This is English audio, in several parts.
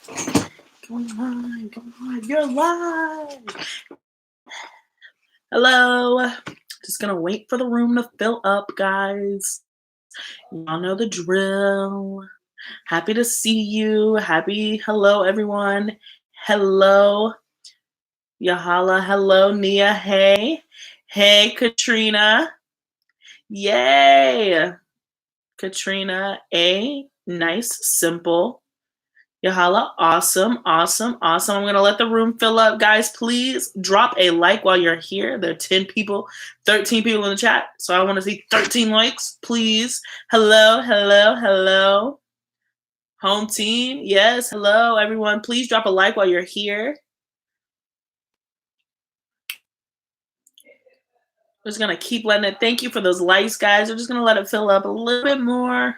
Go live, you're live. Hello. Just gonna wait for the room to fill up, guys. Y'all know the drill. Happy to see you. Hello, everyone. Hello, Yahala. Hello, Nia. Hey, Katrina. Yay. Katrina, nice, simple. Yahala, awesome. I'm going to let the room fill up. Guys, please drop a like while you're here. There are 10 people, 13 people in the chat. So I want to see 13 likes, please. Hello. Home team, yes, hello, everyone. Please drop a like while you're here. We're just going to keep letting it. Thank you for those likes, guys. We're just going to let it fill up a little bit more.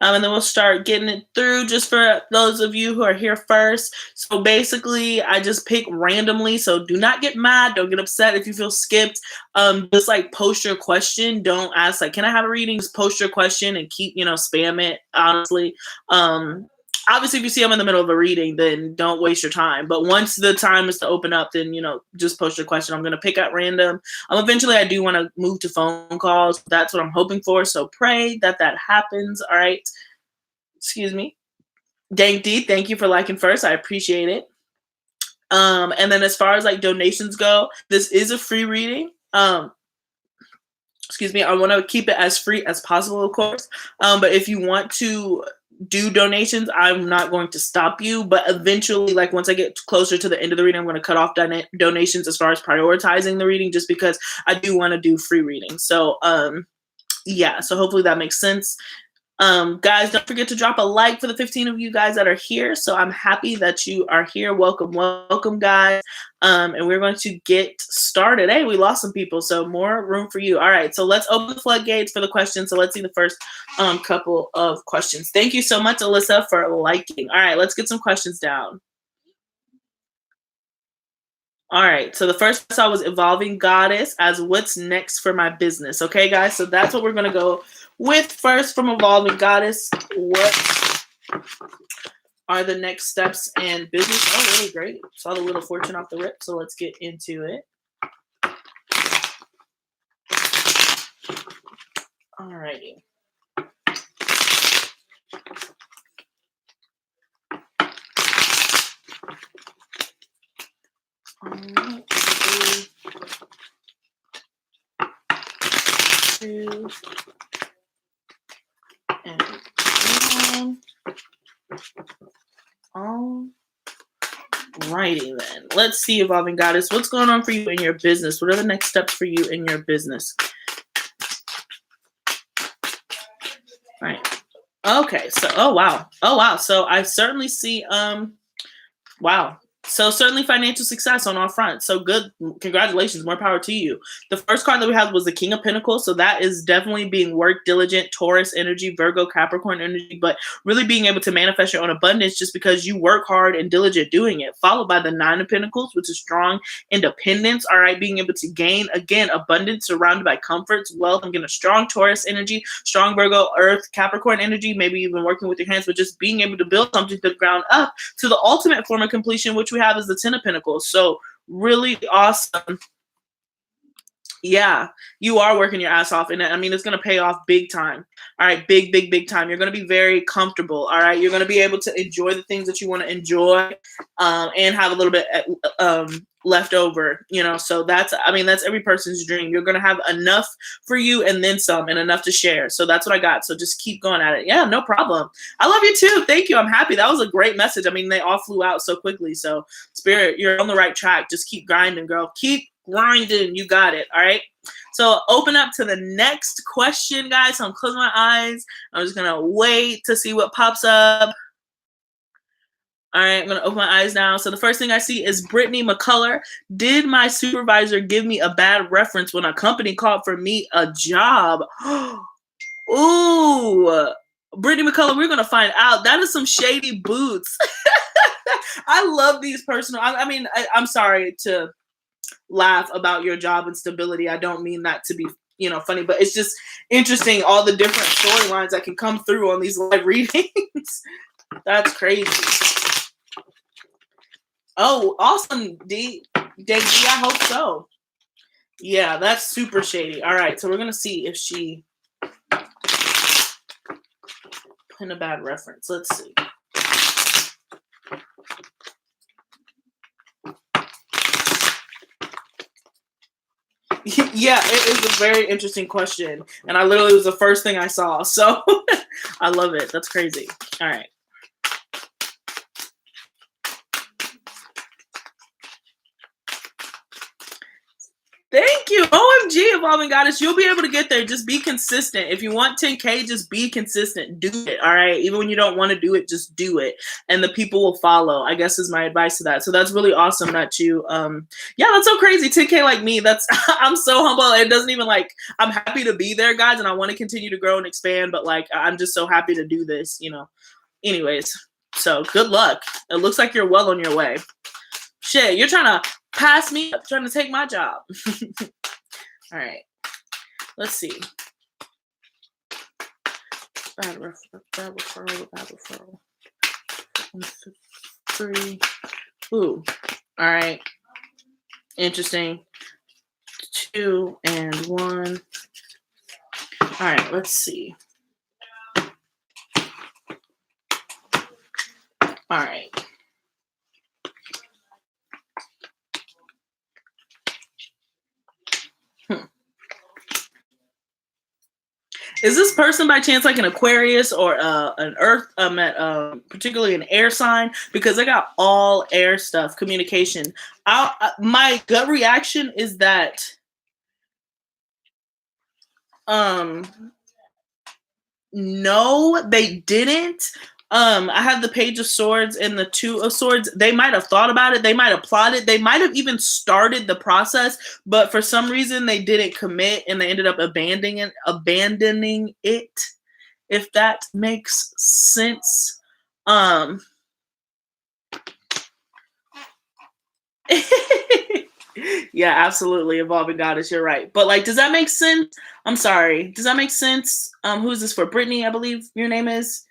And then we'll start getting it through just for those of you who are here first. So basically, I just pick randomly. So do not get mad. Don't get upset if you feel skipped. Just like post your question. Don't ask like, can I have a reading? Just post your question and keep, spam it, honestly. Obviously, if you see I'm in the middle of a reading, then don't waste your time. But once the time is to open up, then, just post your question. I'm going to pick at random. Eventually, I do want to move to phone calls. That's what I'm hoping for. So pray that happens. All right. Excuse me. Dank D, thank you for liking first. I appreciate it. And then as far as like donations go, this is a free reading. Excuse me. I want to keep it as free as possible, of course. But if you want to do donations, I'm not going to stop you, but eventually, like once I get closer to the end of the reading, I'm going to cut off donations as far as prioritizing the reading, just because I do want to do free readings. So yeah, so hopefully that makes sense. Guys, don't forget to drop a like for the 15 of you guys that are here. So I'm happy that you are here. Welcome, guys. And we're going to get started. Hey, we lost some people, so more room for you. All right, so let's open the floodgates for the questions. So let's see the first couple of questions. Thank you so much, Alyssa, for liking. All right, let's get some questions down. All right, so the first I saw was Evolving Goddess as what's next for my business. Okay, guys, so that's what we're going to go with first from Evolving Goddess. What are the next steps in business? Oh, really great. Saw the Wheel of Fortune off the rip, so let's get into it. All righty. All right. Two. And one. Alrighty then. Let's see, Evolving Goddess. What's going on for you in your business? What are the next steps for you in your business? All right. Okay. So, oh wow. So I certainly see, wow. So certainly financial success on all fronts. So good. Congratulations. More power to you. The first card that we had was the King of Pentacles. So that is definitely being work diligent, Taurus energy, Virgo, Capricorn energy, but really being able to manifest your own abundance just because you work hard and diligent doing it. Followed by the Nine of Pentacles, which is strong independence. All right. Being able to gain, again, abundance surrounded by comforts, wealth. I'm getting a strong Taurus energy, strong Virgo, Earth, Capricorn energy, maybe even working with your hands, but just being able to build something to the ground up to the ultimate form of completion, which we have is the Ten of Pentacles. So really awesome. Yeah, you are working your ass off, and I mean it's going to pay off big time. All right, big time. You're going to be very comfortable. All right, you're going to be able to enjoy the things that you want to enjoy, and have a little bit left over. So that's every person's dream. You're going to have enough for you, and then some, and enough to share. So that's what I got. So just keep going at it. Yeah, no problem. I love you too. Thank you. I'm happy. That was a great message. I mean, they all flew out so quickly. So Spirit, you're on the right track. Just keep grinding, girl. Keep grinding. You got it. All right. So open up to the next question, guys. So I'm closing my eyes. I'm just going to wait to see what pops up. All right, I'm going to open my eyes now. So the first thing I see is Brittany McCullough. Did my supervisor give me a bad reference when a company called for me a job? Ooh, Brittany McCullough, we're going to find out. That is some shady boots. I love these personal. I'm sorry to laugh about your job instability. I don't mean that to be, funny, but it's just interesting all the different storylines that can come through on these live readings. That's crazy. Oh, awesome, D. I hope so. Yeah, that's super shady. All right, so we're gonna see if she put in a bad reference. Let's see. Yeah, it is a very interesting question, and I literally was the first thing I saw, so I love it. That's crazy. All right. Thank you. OMG, Evolving Goddess. You'll be able to get there. Just be consistent. If you want 10K, just be consistent. Do it. All right. Even when you don't want to do it, just do it. And the people will follow, I guess is my advice to that. So that's really awesome that you, yeah, that's so crazy. 10K like me. That's, I'm so humble. It doesn't even like, I'm happy to be there, guys. And I want to continue to grow and expand. But like, I'm just so happy to do this, you know. Anyways, so good luck. It looks like you're well on your way. Shit, you're trying to pass me up, trying to take my job. All right, let's see. Bad referral. 3. Ooh, all right. Interesting. 2 and 1. All right, let's see. All right. Is this person by chance like an Aquarius or an Earth, particularly an air sign? Because I got all air stuff, communication. My gut reaction is that no, they didn't. I have the Page of Swords and the Two of Swords. They might have thought about it. They might have plotted. They might have even started the process, but for some reason they didn't commit and they ended up abandoning it. If that makes sense. Yeah, absolutely. Evolving Goddess, you're right. But like, does that make sense? I'm sorry. Does that make sense? Who's this for? Brittany, I believe your name is.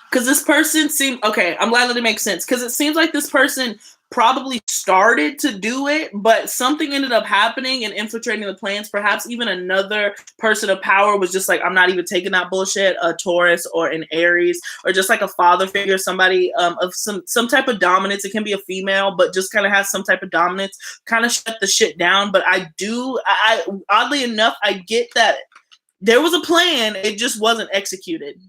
Because this person seemed okay. I'm glad that it makes sense because it seems like this person probably started to do it, but something ended up happening and infiltrating the plans. Perhaps even another person of power was just like, I'm not even taking that bullshit. A Taurus or an Aries or just like a father figure, somebody of some type of dominance. It can be a female, but just kind of has some type of dominance. Kind of shut the shit down. But I oddly enough, I get that there was a plan. It just wasn't executed.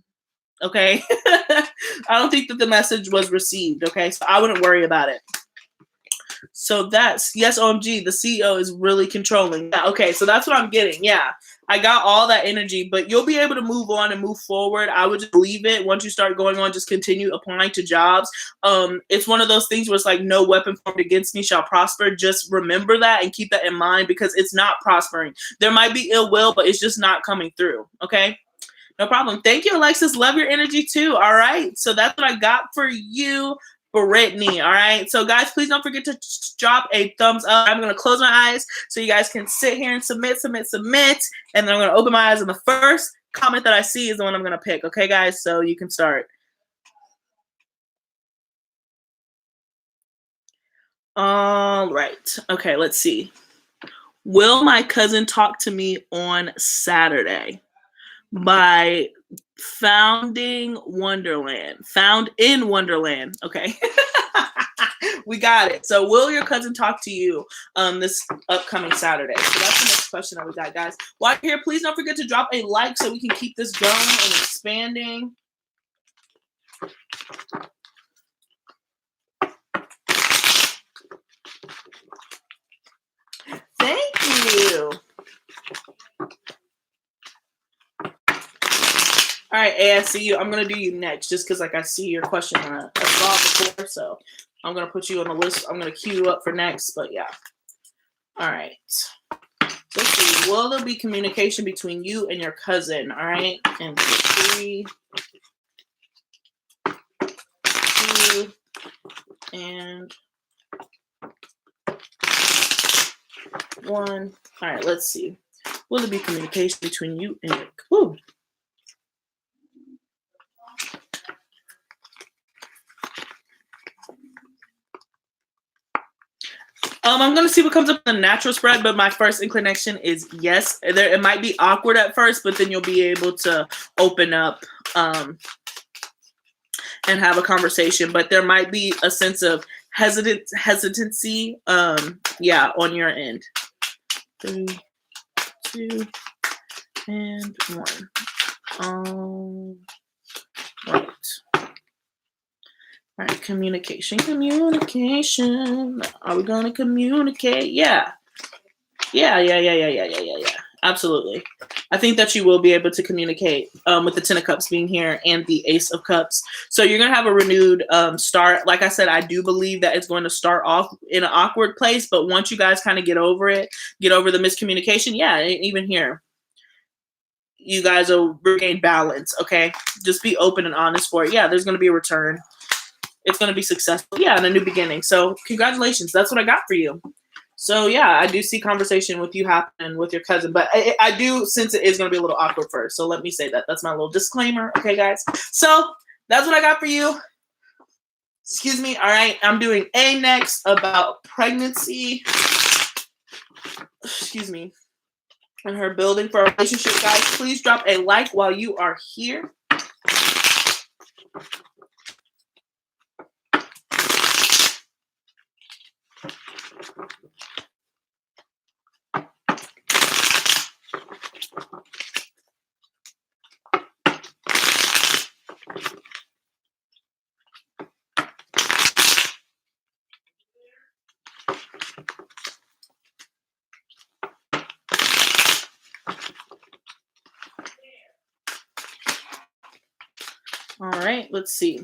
Okay. I don't think that the message was received. Okay. So I wouldn't worry about it. So that's, yes, OMG, the CEO is really controlling. Yeah, okay. So that's what I'm getting. Yeah. I got all that energy, but you'll be able to move on and move forward. I would just leave it. Once you start going on, just continue applying to jobs. It's one of those things where it's like, no weapon formed against me shall prosper. Just remember that and keep that in mind because it's not prospering. There might be ill will, but it's just not coming through. Okay. No problem. Thank you, Alexis. Love your energy too. All right. So that's what I got for you, Brittany. All right. So guys, please don't forget to drop a thumbs up. I'm going to close my eyes so you guys can sit here and submit. And then I'm going to open my eyes and the first comment that I see is the one I'm going to pick. Okay, guys? So you can start. All right. Okay, let's see. Will my cousin talk to me on Saturday? By Found in Wonderland. Okay. We got it. So will your cousin talk to you this upcoming Saturday? So that's the next question that we got, guys. While you're here, please don't forget to drop a like so we can keep this going and expanding. Thank you. All right, A, I see you. I'm going to do you next just because like I see your question I saw before. So I'm going to put you on the list. I'm going to queue you up for next. But yeah. All right. Let's see. Will there be communication between you and your cousin? All right. And 3, 2, and 1. All right. Let's see. Will there be communication between you and your cousin? I'm gonna see what comes up in the natural spread, but my first inclination is yes. It might be awkward at first, but then you'll be able to open up and have a conversation. But there might be a sense of hesitancy, yeah, on your end. 3, 2, and 1. Right. All right, communication. Are we gonna communicate? Yeah. Absolutely. I think that you will be able to communicate with the 10 of Cups being here and the Ace of Cups. So you're going to have a renewed start. Like I said, I do believe that it's going to start off in an awkward place, but once you guys kind of get over it, get over the miscommunication, yeah, even here, you guys will regain balance, okay? Just be open and honest for it. Yeah, there's going to be a return. It's going to be successful. Yeah, and a new beginning. So congratulations. That's what I got for you. So yeah, I do see conversation with you happening with your cousin, but I do sense it is going to be a little awkward first. So let me say that. That's my little disclaimer. Okay, guys. So that's what I got for you. Excuse me. All right. I'm doing A next about pregnancy. Excuse me. And her building for a relationship, guys. Please drop a like while you are here. All right, let's see.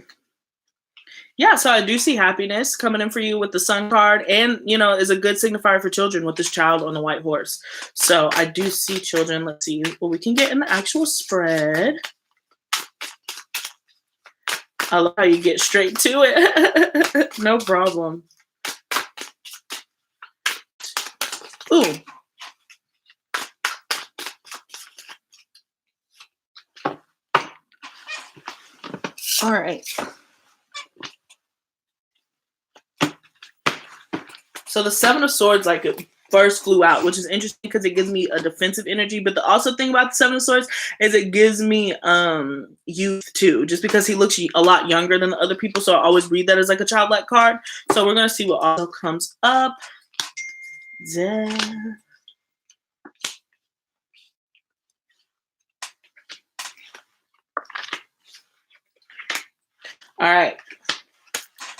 Yeah, so I do see happiness coming in for you with the Sun card, and is a good signifier for children with this child on the white horse. So I do see children. Let's see what we can get in the actual spread. I love how you get straight to it. No problem. Ooh. All right. So the Seven of Swords, like, it first flew out, which is interesting because it gives me a defensive energy. But the also thing about the Seven of Swords is it gives me youth too, just because he looks a lot younger than the other people. So I always read that as like a childlike card. So we're gonna see what also comes up. Death. All right.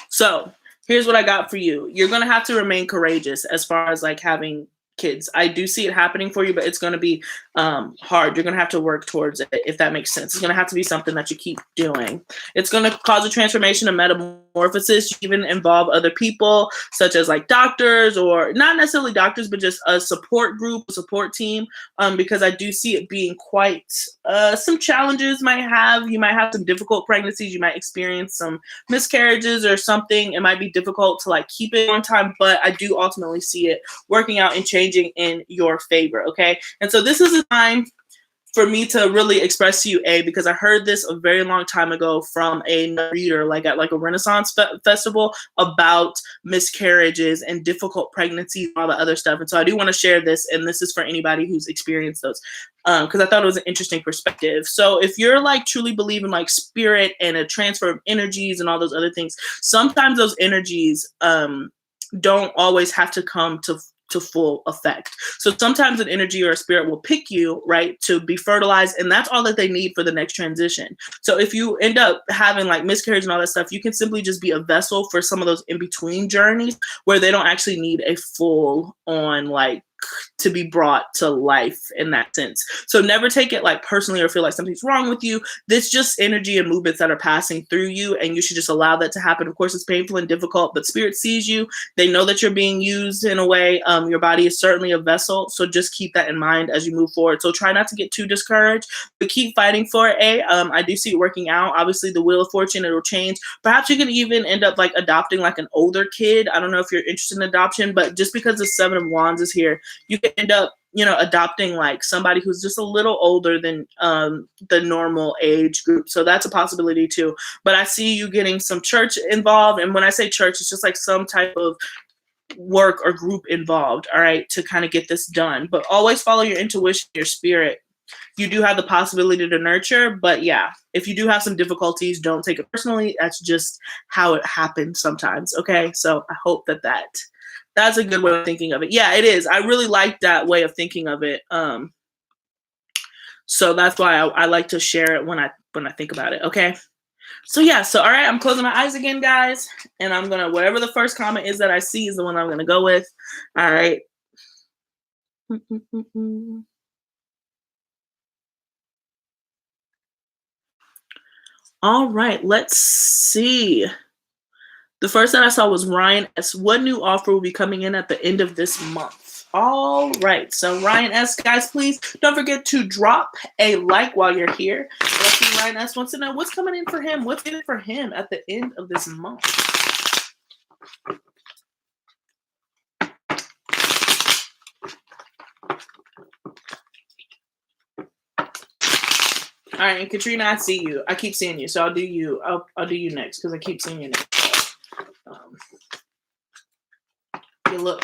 So here's what I got for you. You're going to have to remain courageous as far as like having kids. I do see it happening for you, but it's going to be hard. You're going to have to work towards it, if that makes sense. It's going to have to be something that you keep doing. It's going to cause a transformation, a metamorphosis, even involve other people, such as like doctors, or not necessarily doctors, but just a support group, a support team, because I do see it being quite some challenges you might have some difficult pregnancies, you might experience some miscarriages or something. It might be difficult to like keep it on time, but I do ultimately see it working out and changing in your favor, okay? And so this is a time for me to really express to you, because I heard this a very long time ago from a reader, like at like a Renaissance festival, about miscarriages and difficult pregnancies and all the other stuff. And so I do want to share this, and this is for anybody who's experienced those, because I thought it was an interesting perspective. So if you're like truly believe in like spirit and a transfer of energies and all those other things, sometimes those energies don't always have to come to full effect. So sometimes an energy or a spirit will pick you, right, to be fertilized, and that's all that they need for the next transition. So if you end up having like miscarriage and all that stuff, you can simply just be a vessel for some of those in-between journeys where they don't actually need a full on like to be brought to life in that sense. So never take it like personally or feel like something's wrong with you. This just energy and movements that are passing through you, and you should just allow that to happen. Of course, it's painful and difficult, but spirit sees you. They know that you're being used in a way. Your body is certainly a vessel. So just keep that in mind as you move forward. So try not to get too discouraged, but keep fighting for it. I do see it working out. Obviously the wheel of fortune, it will change. Perhaps you can even end up like adopting like an older kid. I don't know if you're interested in adoption, but just because the Seven of Wands is here, you can end up, adopting like somebody who's just a little older than the normal age group. So that's a possibility too. But I see you getting some church involved. And when I say church, it's just like some type of work or group involved, all right, to kind of get this done. But always follow your intuition, your spirit. You do have the possibility to nurture, but yeah, if you do have some difficulties, don't take it personally. That's just how it happens sometimes, okay? So I hope that's a good way of thinking of it. Yeah, it is. I really like that way of thinking of it. So that's why I like to share it when I think about it, okay? So yeah, so all right, I'm closing my eyes again, guys, and I'm gonna, whatever the first comment is that I see is the one I'm gonna go with. All right. All right, let's see. The first that I saw was Ryan S. What new offer will be coming in at the end of this month? All right, so Ryan S., guys, please don't forget to drop a like while you're here. Let's see, Ryan S. wants to know what's coming in for him. What's in it for him at the end of this month? All right, and Katrina, I see you. I keep seeing you, so I'll do you. I'll do you next because I keep seeing you next. Good look.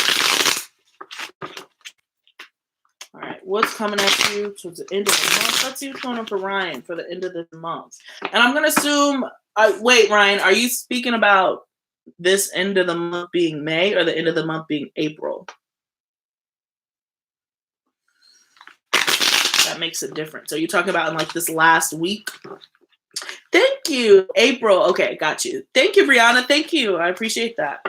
All right, what's coming at you towards the end of the month? Let's see what's going on for Ryan for the end of this month. And I'm gonna assume. Wait, Ryan, are you speaking about this end of the month being May or the end of the month being April? That makes a difference. So you're talking about in like this last week? Thank you, April. Okay, got you. Thank you, Brianna. Thank you. I appreciate that.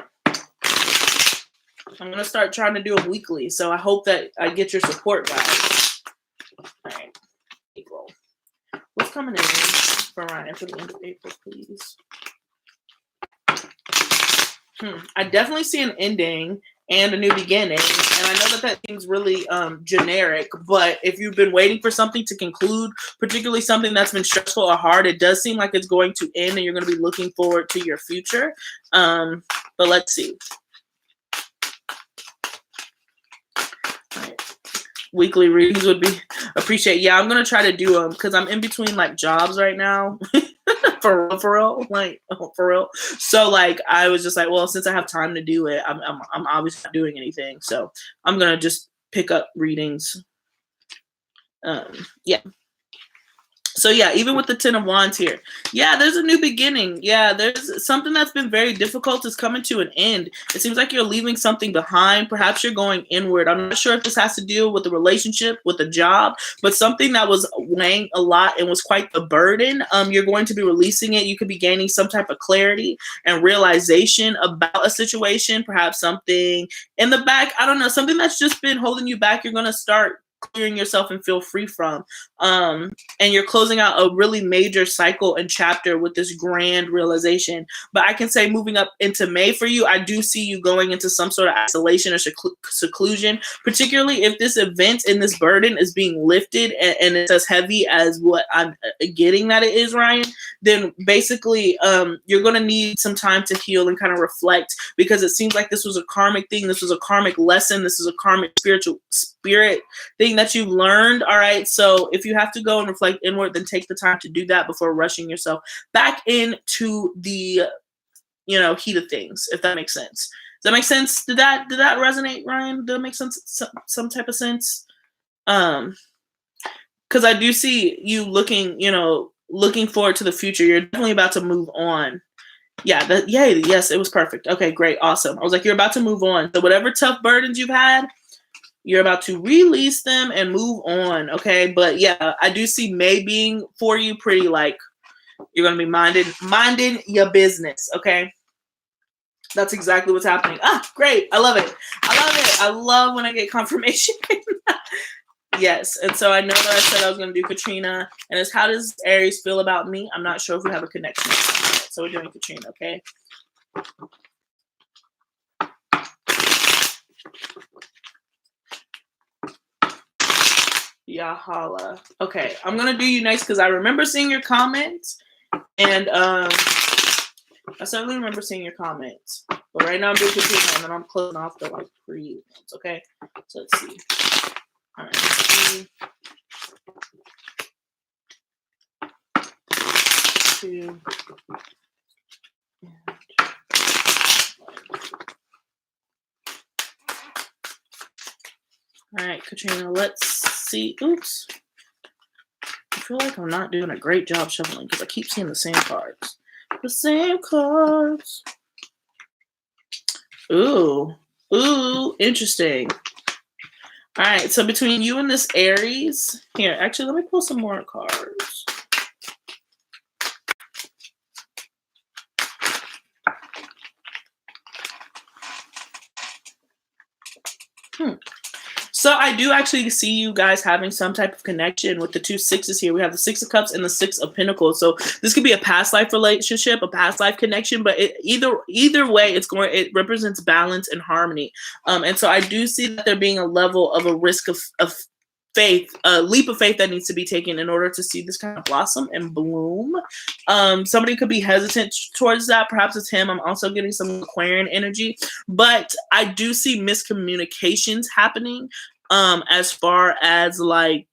I'm gonna start trying to do them weekly, so I hope that I get your support, guys. All right, April. What's coming in for Ryan for the end of April, please? I definitely see an ending and a new beginning, and I know that seems really generic, but if you've been waiting for something to conclude, particularly something that's been stressful or hard, it does seem like it's going to end and you're going to be looking forward to your future. But let's see. Weekly readings would be appreciated. Yeah, I'm gonna try to do them because I'm in between like jobs right now. for real. So like I was just like, well, since I have time to do it, I'm obviously not doing anything. So I'm gonna just pick up readings. Yeah. So yeah, even with the 10 of Wands here, yeah, there's a new beginning. Yeah, there's something that's been very difficult is coming to an end. It seems like you're leaving something behind. Perhaps you're going inward. I'm not sure if this has to deal with the relationship, with the job, but something that was weighing a lot and was quite the burden. You're going to be releasing it. You could be gaining some type of clarity and realization about a situation, perhaps something in the back. I don't know, something that's just been holding you back. You're going to start clearing yourself and feel free from. And you're closing out a really major cycle and chapter with this grand realization. But I can say moving up into May for you, I do see you going into some sort of isolation or seclusion, particularly if this event and this burden is being lifted and it's as heavy as what I'm getting that it is, Ryan, then basically you're going to need some time to heal and kind of reflect, because it seems like this was a karmic thing. This was a karmic lesson. This is a karmic spirit thing that you learned. All right. So if you have to go and reflect inward, then take the time to do that before rushing yourself back into the, heat of things, if that makes sense. Does that make sense? Did that resonate, Ryan? Did it make sense? Some type of sense? Because I do see you looking forward to the future. You're definitely about to move on. Yeah. Yes, it was perfect. Okay, great. Awesome. I was like, you're about to move on. So whatever tough burdens you've had, you're about to release them and move on, okay? But yeah, I do see May being for you pretty like you're going to be minding your business, okay? That's exactly what's happening. Great. I love it. I love when I get confirmation. Yes, and so I know that I said I was going to do Katrina, and it's how does Aries feel about me? I'm not sure if we have a connection. So we're doing Katrina, okay? Yahala. Okay, I'm gonna do you next because I remember seeing your comments, and I certainly remember seeing your comments. But right now I'm doing Katrina, and then I'm closing off the like pre ones. Okay, so let's see. All right. Two. All right, Katrina, let's see. Oops. I feel like I'm not doing a great job shuffling because I keep seeing the same cards. The same cards. Ooh. Ooh, interesting. All right, so between you and this Aries, here, actually, let me pull some more cards. So I do actually see you guys having some type of connection with the 2 sixes here. We have the 6 of Cups and the 6 of Pentacles. So this could be a past life relationship, a past life connection, but either way, it represents balance and harmony. And so I do see that there being a level of a risk of faith, a leap of faith that needs to be taken in order to see this kind of blossom and bloom. Somebody could be hesitant towards that. Perhaps it's him. I'm also getting some Aquarian energy, but I do see miscommunications happening as far as like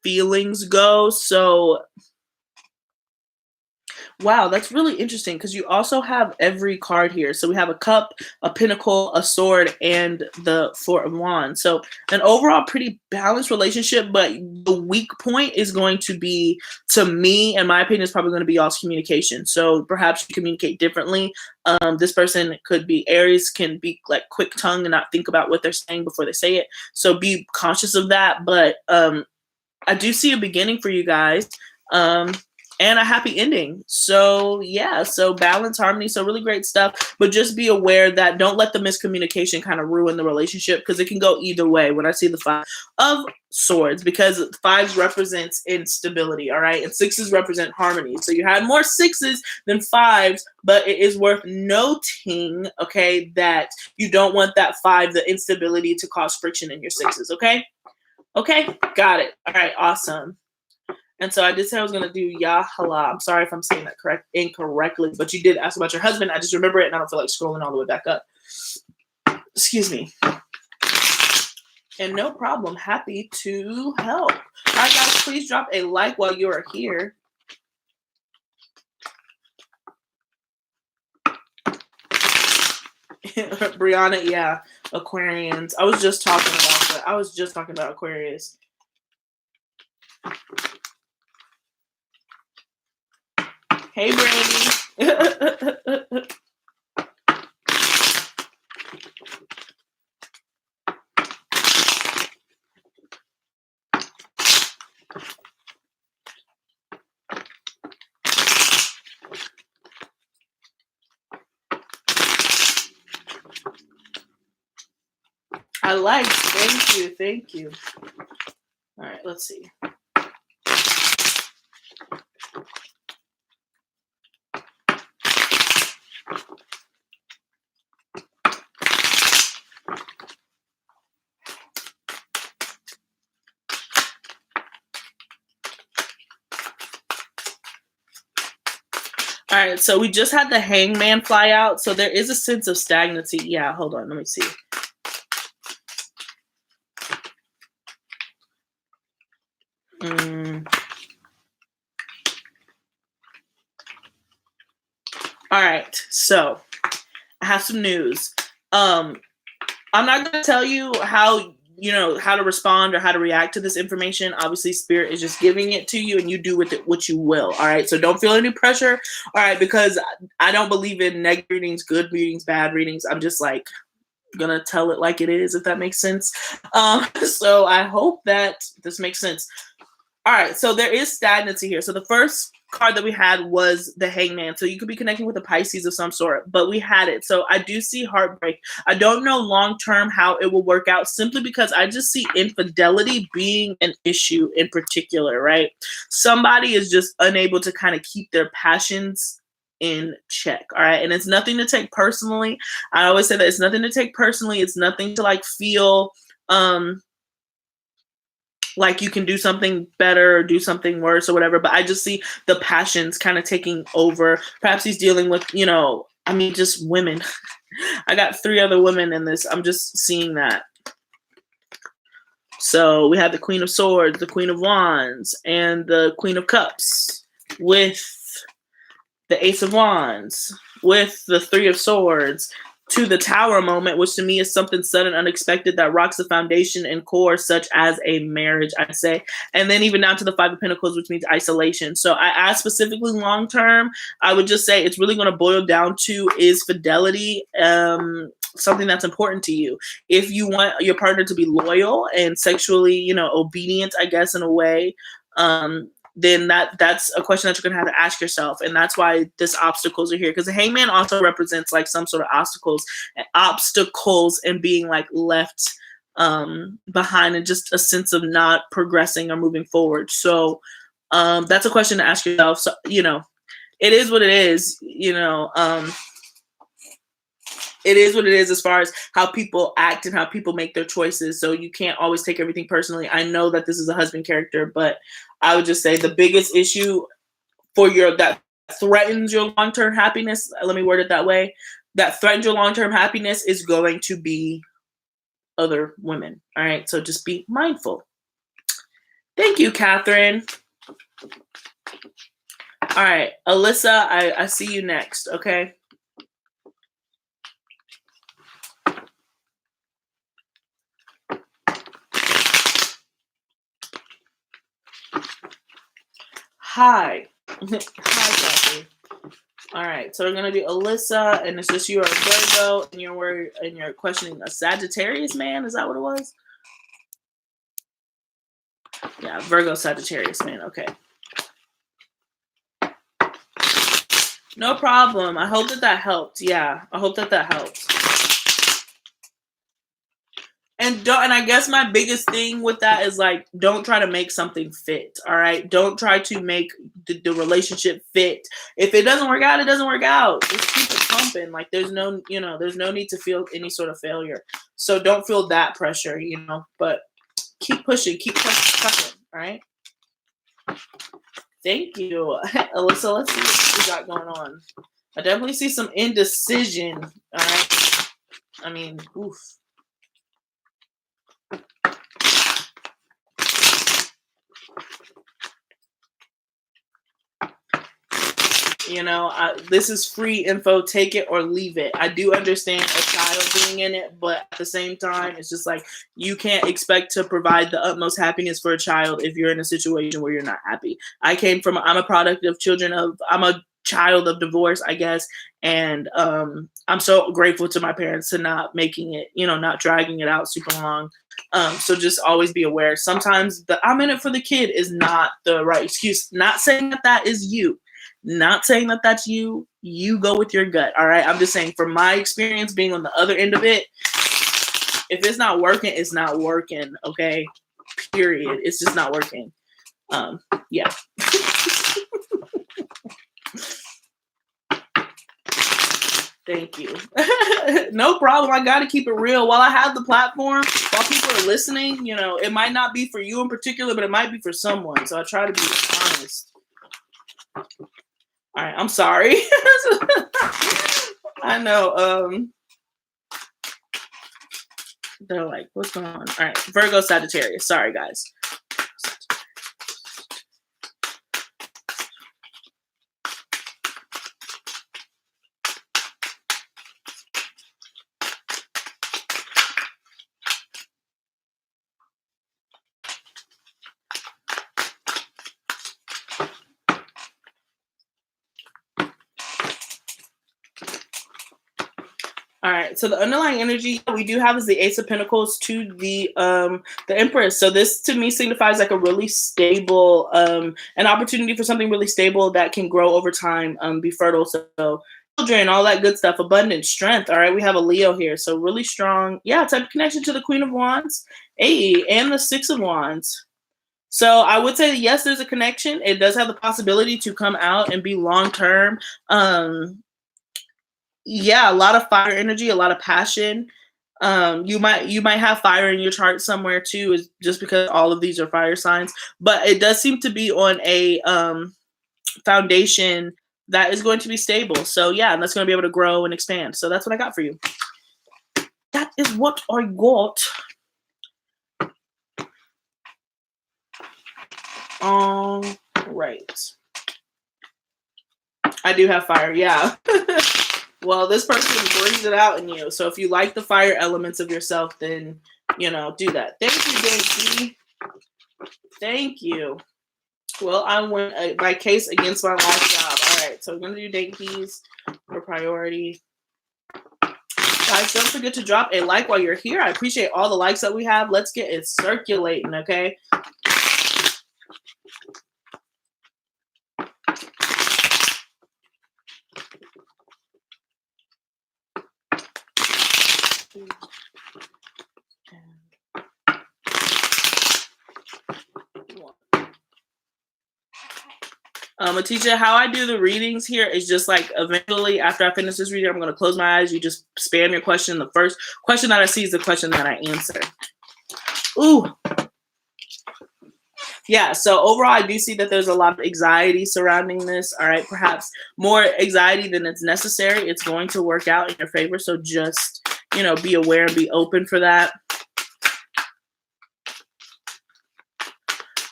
feelings go. So wow, that's really interesting because you also have every card here. So we have a cup, a pentacle, a sword, and the 4 of wands. So an overall pretty balanced relationship, but the weak point is going to be, to me, in my opinion, is probably going to be y'all's communication. So perhaps you communicate differently. This person could be Aries, can be like quick tongue and not think about what they're saying before they say it. So be conscious of that. But I do see a beginning for you guys. And a happy ending. So yeah, so balance, harmony, so really great stuff. But just be aware that don't let the miscommunication kind of ruin the relationship, because it can go either way when I see the 5 of swords, because 5s represents instability, all right? And 6s represent harmony. So you had more 6s than 5s, but it is worth noting, okay, that you don't want that 5, the instability, to cause friction in your 6s, okay? Okay, got it. All right, awesome. And so I did say I was going to do Yahala. I'm sorry if I'm saying that incorrectly, but you did ask about your husband. I just remember it, and I don't feel like scrolling all the way back up. Excuse me. And no problem. Happy to help. All right, guys, please drop a like while you are here. Brianna, yeah, Aquarians. I was just talking about that. I was just talking about Aquarius. Hey, Brandy. I like. Thank you. Thank you. All right, let's see. All right, so we just had the Hangman fly out, so there is a sense of stagnancy. Yeah, hold on, let me see. All right, so I have some news. I'm not going to tell you how to respond or how to react to this information. Obviously, Spirit is just giving it to you, and you do with it what you will. All right, so don't feel any pressure. All right, because I don't believe in negative readings, good readings, bad readings. I'm just like gonna tell it like it is, if that makes sense. So I hope that this makes sense. All right, so there is stagnancy here. So the first card that we had was the Hangman. So you could be connecting with a Pisces of some sort, but we had it. So I do see heartbreak. I don't know long-term how it will work out, simply because I just see infidelity being an issue in particular, right? Somebody is just unable to kind of keep their passions in check, all right? And it's nothing to take personally. I always say that it's nothing to take personally. It's nothing to like feel like you can do something better or do something worse or whatever. But I just see the passions kind of taking over. Perhaps he's dealing with, just women. I got 3 other women in this. I'm just seeing that. So we have the Queen of Swords, the Queen of Wands, and the Queen of Cups, with the Ace of Wands, with the 3 of Swords, to the Tower moment, which to me is something sudden, unexpected that rocks the foundation and core, such as a marriage, I'd say. And then even down to the Five of Pentacles, which means isolation. So I asked specifically long term, I would just say it's really going to boil down to, is fidelity something that's important to you? If you want your partner to be loyal and sexually, you know, obedient, I guess, in a way, then that's a question that you're gonna have to ask yourself. And that's why this obstacles are here, because the Hangman also represents like some sort of obstacles and being like left behind, and just a sense of not progressing or moving forward. So that's a question to ask yourself. So, you know, it is what it is, you know. It is what it is as far as how people act and how people make their choices. So you can't always take everything personally. I know that this is a husband character, but I would just say the biggest issue for that threatens your long-term happiness, let me word it that way, that threatens your long-term happiness is going to be other women. All right. So just be mindful. Thank you, Catherine. All right. Alyssa, I see you next. Okay. Hi. Hi, Kathy. All right, so we're gonna do Alyssa, and it's just you are a Virgo, and you're questioning a Sagittarius man. Is that what it was? Yeah, Virgo Sagittarius man. Okay. No problem. I hope that helped. Yeah, I hope that helped. And I guess my biggest thing with that is like, don't try to make something fit. All right. Don't try to make the relationship fit. If it doesn't work out, it doesn't work out. Just keep it pumping. Like there's no need to feel any sort of failure. So don't feel that pressure, you know, but keep pushing, keep pushing. All right. Thank you. Alyssa, let's see what we got going on. I definitely see some indecision. All right. I mean, oof. You know, this is free info. Take it or leave it. I do understand a child being in it, but at the same time, it's just like you can't expect to provide the utmost happiness for a child if you're in a situation where you're not happy. I'm a product of I'm a child of divorce, I guess, and I'm so grateful to my parents to not making it, you know, not dragging it out super long. So just always be aware. Sometimes the I'm in it for the kid is not the right excuse. Not saying that is you. Not saying that that's you. You go with your gut. All right. I'm just saying from my experience being on the other end of it, if it's not working, it's not working. Okay. Period. It's just not working. Yeah. Thank you. No problem. I got to keep it real. While I have the platform, while people are listening, you know, it might not be for you in particular, but it might be for someone. So I try to be honest. All right, I'm sorry. I know. They're like, what's going on? All right, Virgo Sagittarius. Sorry, guys. All right, so the underlying energy we do have is the Ace of Pentacles to the Empress. So this to me signifies like a really stable, an opportunity for something really stable that can grow over time, be fertile. So children, all that good stuff, abundance, strength. All right, we have a Leo here, so really strong. Yeah, type of connection to the Queen of Wands, and the Six of Wands. So I would say yes, there's a connection. It does have the possibility to come out and be long term. Yeah, a lot of fire energy, a lot of passion. You might have fire in your chart somewhere too, is just because all of these are fire signs. But it does seem to be on a foundation that is going to be stable. So yeah, and that's going to be able to grow and expand. So that's what I got for you. That is what I got. Right. I do have fire, yeah. Well, this person brings it out in you. So if you like the fire elements of yourself, then, you know, do that. Thank you, Daisy. Thank you. Well, I went by case against my last job. All right, so we're going to do date keys for priority. Guys, don't forget to drop a like while you're here. I appreciate all the likes that we have. Let's get it circulating, okay? Atisha, how I do the readings here is just like eventually after I finish this reading, I'm going to close my eyes. You just spam your question. The first question that I see is the question that I answer. Ooh. Yeah, so overall, I do see that there's a lot of anxiety surrounding this. All right, perhaps more anxiety than it's necessary. It's going to work out in your favor. So just, you know, be aware and be open for that.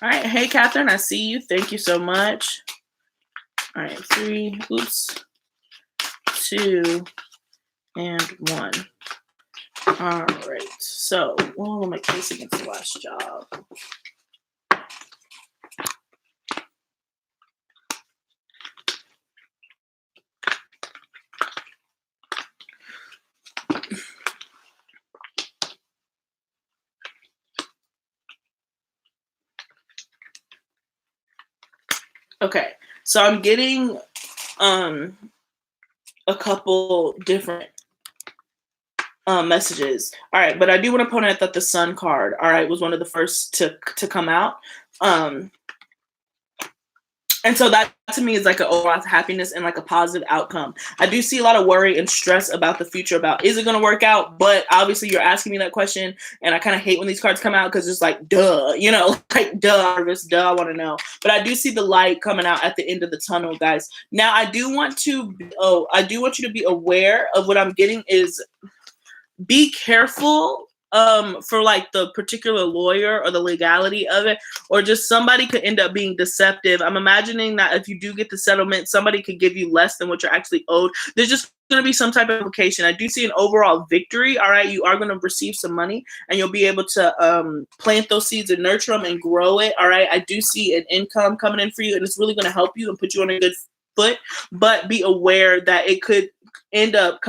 All right. Hey, Catherine, I see you. Thank you so much. All right. 3, 2, and 1. All right. So, what will my case against the last job? Okay, so I'm getting a couple different messages. All right, but I do want to point out that the Sun card, all right, was one of the first to come out. And so that to me is like an overall happiness and like a positive outcome. I do see a lot of worry and stress about the future, about is it going to work out? But obviously you're asking me that question, and I kind of hate when these cards come out because it's like, duh, you know, like duh, I want to know. But I do see the light coming out at the end of the tunnel, guys. Now I do want you to be aware of what I'm getting is be careful for like the particular lawyer or the legality of it, or just somebody could end up being deceptive. I'm imagining that if you do get the settlement, somebody could give you less than what you're actually owed. There's just going to be some type of application. I do see an overall victory. All right, you are going to receive some money, and you'll be able to plant those seeds and nurture them and grow it. All right, I do see an income coming in for you, and it's really going to help you and put you on a good foot. But be aware that it could end up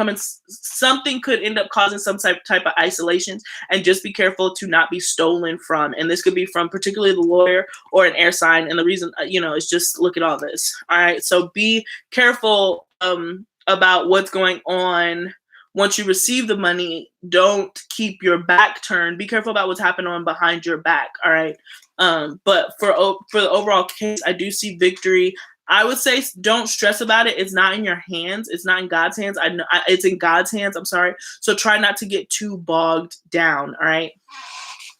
something could end up causing some type of isolation, and just be careful to not be stolen from. And this could be from particularly the lawyer or an air sign. And the reason, is just look at all this. All right, so be careful about what's going on. Once you receive the money, don't keep your back turned. Be careful about what's happening on behind your back. All right, but for the overall case, I do see victory. I would say don't stress about it. It's not in your hands. It's not in God's hands. I know it's in God's hands. I'm sorry. So try not to get too bogged down. All right.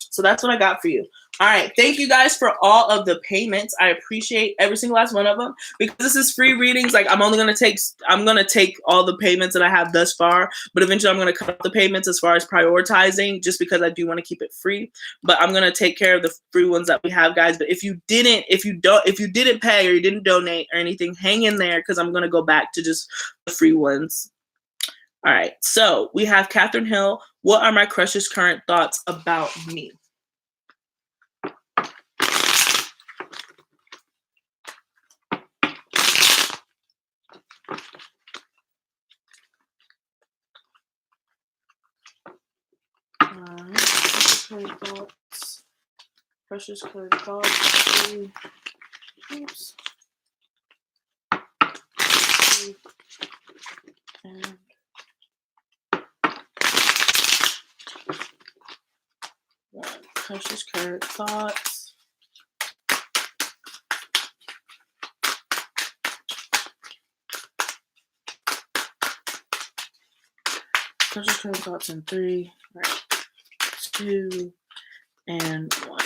So that's what I got for you. All right. Thank you guys for all of the payments. I appreciate every single last one of them, because this is free readings. Like I'm going to take all the payments that I have thus far, but eventually I'm going to cut off the payments as far as prioritizing, just because I do want to keep it free. But I'm going to take care of the free ones that we have, guys. But if you didn't pay or you didn't donate or anything, hang in there, because I'm going to go back to just the free ones. All right. So we have Catherine Hill. What are my crush's current thoughts about me? Precious colored thoughts. Oops. And one. Precious colored thoughts. Precious colored thoughts in 3. All right. 2 and 1.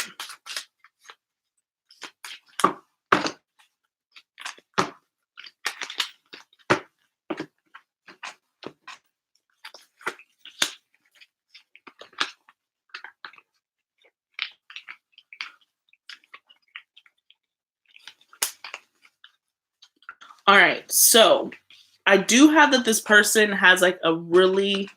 All right, so I do have that this person has like a really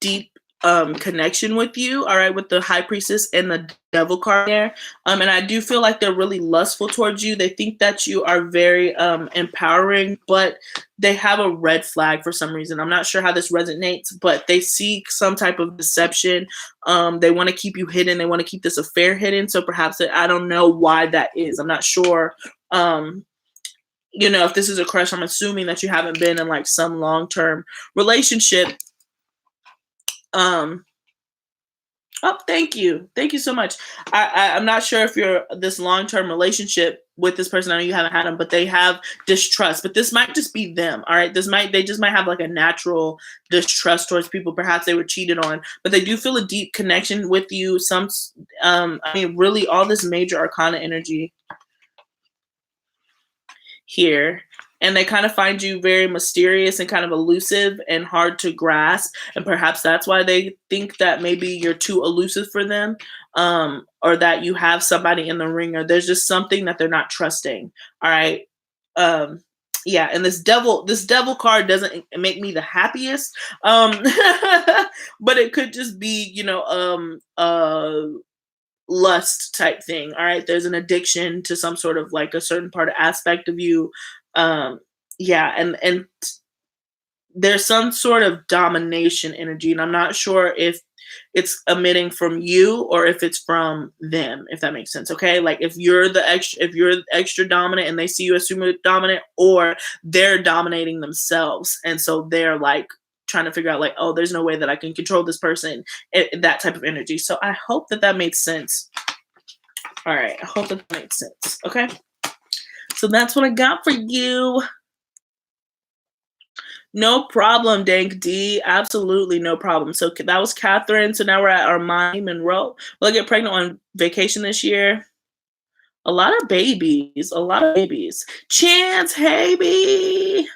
deep connection with you, all right, with the high priestess and the devil card there. And I do feel like they're really lustful towards you. They think that you are very empowering, but they have a red flag for some reason. I'm not sure how this resonates, but they seek some type of deception. They want to keep you hidden. They want to keep this affair hidden. So perhaps I don't know why that is. I'm not sure. If this is a crush, I'm assuming that you haven't been in like some long-term relationship. Oh, thank you so much. I'm not sure if you're this long-term relationship with this person. I know you haven't had them, but they have distrust. But this might just be them. All right, they just might have like a natural distrust towards people. Perhaps they were cheated on, but they do feel a deep connection with you. Really, all this major arcana energy here. And they kind of find you very mysterious and kind of elusive and hard to grasp. And perhaps that's why they think that maybe you're too elusive for them, or that you have somebody in the ring, or there's just something that they're not trusting. All right. Yeah. And this devil card doesn't make me the happiest. But it could just be, lust type thing. All right. There's an addiction to some sort of like a certain part of aspect of you. And there's some sort of domination energy, and I'm not sure if it's emitting from you or if it's from them, if that makes sense. Okay. Like if you're extra dominant and they see you as super dominant, or they're dominating themselves. And so they're like trying to figure out like, oh, there's no way that I can control this person, that type of energy. So I hope that makes sense. All right. I hope that makes sense. Okay. So that's what I got for you. No problem, Dank D. Absolutely no problem. So that was Catherine. So now we're at Armani Monroe. Will I get pregnant on vacation this year? A lot of babies. Chance, hey, B.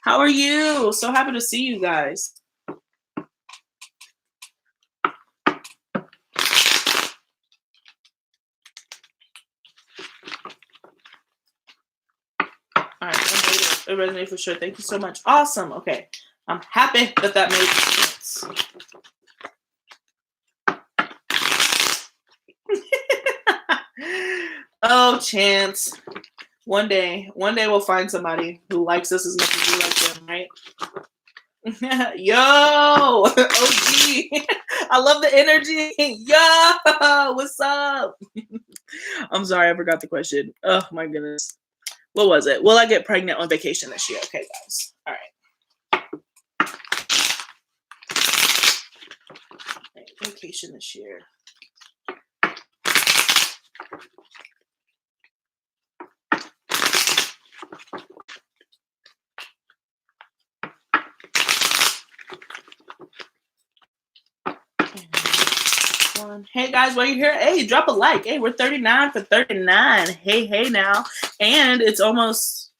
How are you? So happy to see you guys. All right, it resonated for sure. Thank you so much. Awesome. Okay, I'm happy that made sense. Oh, Chance. One day we'll find somebody who likes us as much as we like them, right? Yo, OG. I love the energy. Yo, what's up? I'm sorry, I forgot the question. Oh my goodness. What was it? Will I get pregnant on vacation this year? Okay, guys. All right. Vacation this year. Hey guys, while you're here, hey, drop a like. Hey, we're 39 for 39. Hey now. And it's almost,